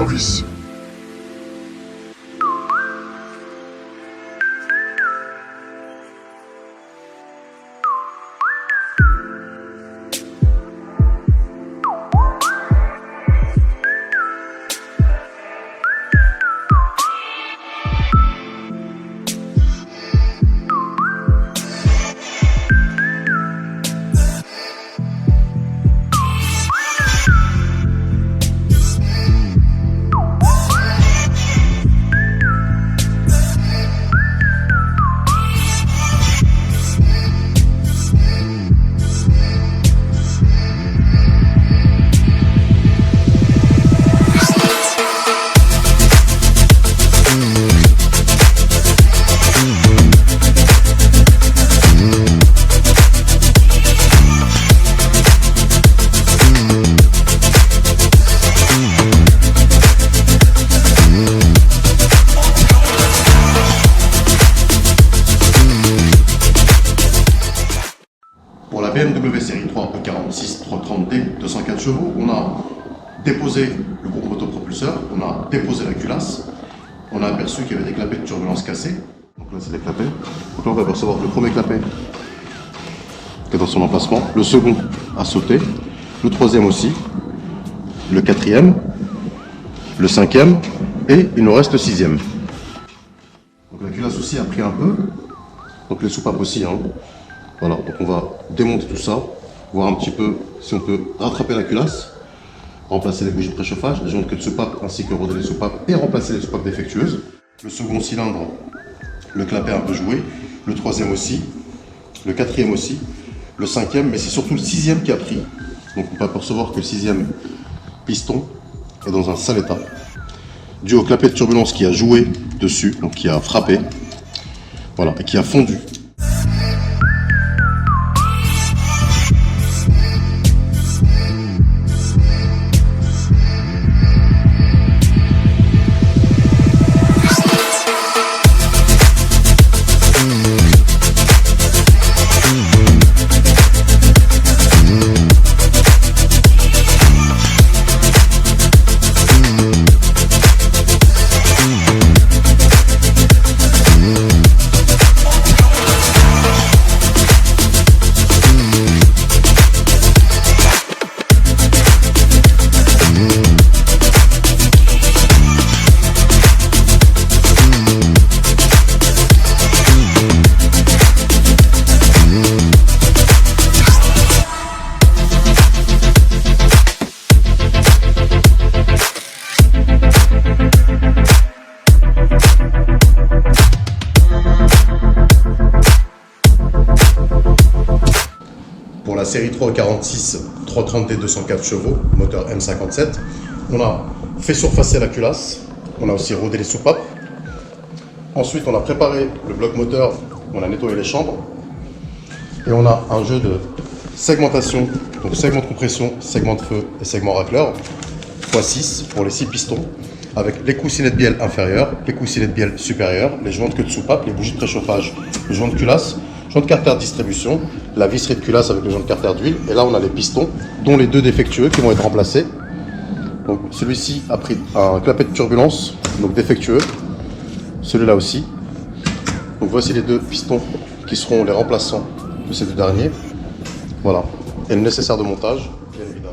service. Pour la BMW série 3 E46 330D 204 chevaux, on a déposé le groupe motopropulseur, on a déposé la culasse, on a aperçu qu'il y avait des clapets de turbulence cassés. Donc là c'est des clapets. Donc là on va apercevoir le premier clapet qui est dans son emplacement, le second a sauté, le troisième aussi, le quatrième, le cinquième et il nous reste le sixième. Donc la culasse aussi a pris un peu, donc les soupapes aussi. Voilà, donc on va démonter tout ça, voir un petit peu si on peut rattraper la culasse, remplacer les bougies de préchauffage, les joints de queue de soupape ainsi que roder les soupapes et remplacer les soupapes défectueuses. Le second cylindre, le clapet un peu joué, le troisième aussi, le quatrième aussi, le cinquième, mais c'est surtout le sixième qui a pris. Donc on peut apercevoir que le sixième piston est dans un sale état, dû au clapet de turbulence qui a joué dessus, donc qui a frappé, voilà, et qui a fondu. Pour la série 3 46 330D 204 chevaux, moteur M57, on a fait surfacer la culasse, on a aussi rodé les soupapes. Ensuite, on a préparé le bloc moteur, on a nettoyé les chambres. Et on a un jeu de segmentation, donc segment de compression, segment de feu et segment racleur, x6 pour les 6 pistons, avec les coussinets de bielle inférieurs, les coussinets de bielle supérieurs, les joints de queue de soupape, les bougies de préchauffage, le joint de culasse, joint de carter de distribution, la visserie de culasse avec le joint de carter d'huile, et là on a les pistons, dont les deux défectueux qui vont être remplacés. Donc celui-ci a pris un clapet de turbulence, donc défectueux, celui-là aussi. Donc voici les deux pistons qui seront les remplaçants de ces deux derniers. Voilà, et le nécessaire de montage, bien évidemment.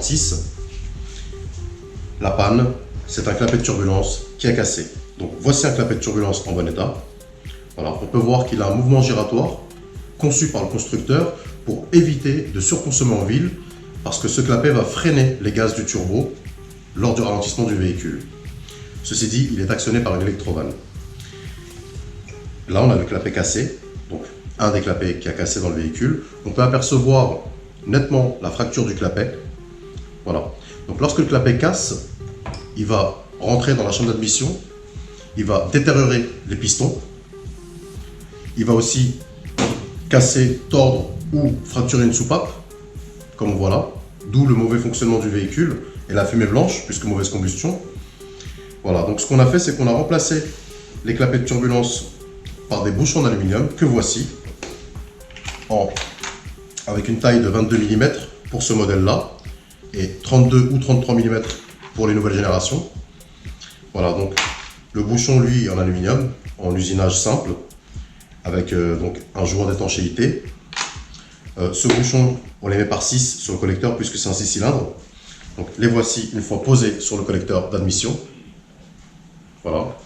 46. La panne, c'est un clapet de turbulence qui a cassé. Donc voici un clapet de turbulence en bon état. Voilà, on peut voir qu'il a un mouvement giratoire conçu par le constructeur pour éviter de surconsommer en ville parce que ce clapet va freiner les gaz du turbo lors du ralentissement du véhicule. Ceci dit, il est actionné par une électrovanne. Là, on a le clapet cassé, donc un des clapets qui a cassé dans le véhicule. On peut apercevoir nettement la fracture du clapet. Voilà. Donc lorsque le clapet casse, il va rentrer dans la chambre d'admission, il va détériorer les pistons, il va aussi casser, tordre ou fracturer une soupape, comme on voit là, d'où le mauvais fonctionnement du véhicule et la fumée blanche, puisque mauvaise combustion. Voilà, donc ce qu'on a fait, c'est qu'on a remplacé les clapets de turbulence par des bouchons d'aluminium que voici, avec une taille de 22 mm pour ce modèle-là, et 32 ou 33 mm pour les nouvelles générations. Voilà, donc le bouchon, lui, en aluminium, en usinage simple, avec donc un joueur d'étanchéité. Ce bouchon, on les met par 6 sur le collecteur puisque c'est un 6 cylindres. Donc les voici une fois posés sur le collecteur d'admission. Voilà.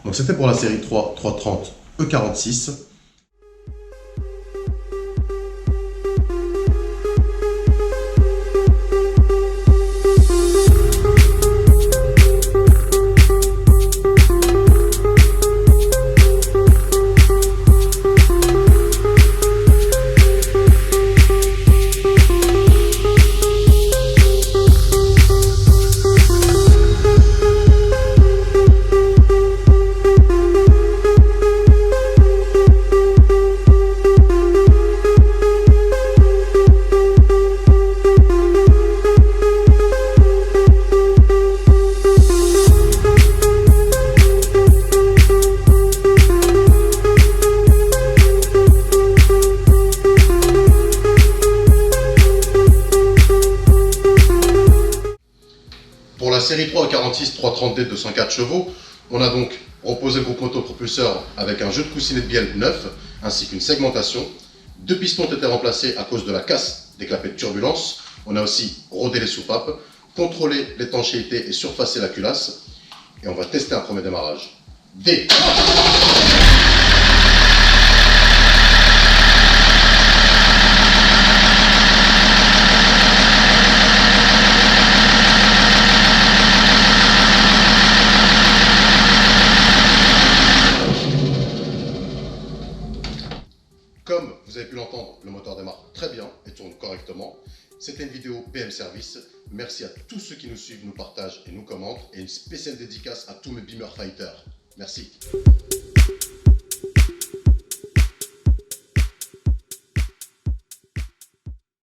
Donc c'était pour la série 3 330 E46. Pour la série 3 46 330D de 104 chevaux, on a donc reposé le groupe motopropulseur avec un jeu de coussinets de bielle neuf ainsi qu'une segmentation. 2 pistons ont été remplacés à cause de la casse des clapets de turbulence. On a aussi rodé les soupapes, contrôlé l'étanchéité et surfacé la culasse. Et on va tester un premier démarrage. D. Comme vous avez pu l'entendre, le moteur démarre très bien et tourne correctement. C'était une vidéo BM Service. Merci à tous ceux qui nous suivent, nous partagent et nous commentent. Et une spéciale dédicace à tous mes Beamer Fighters. Merci.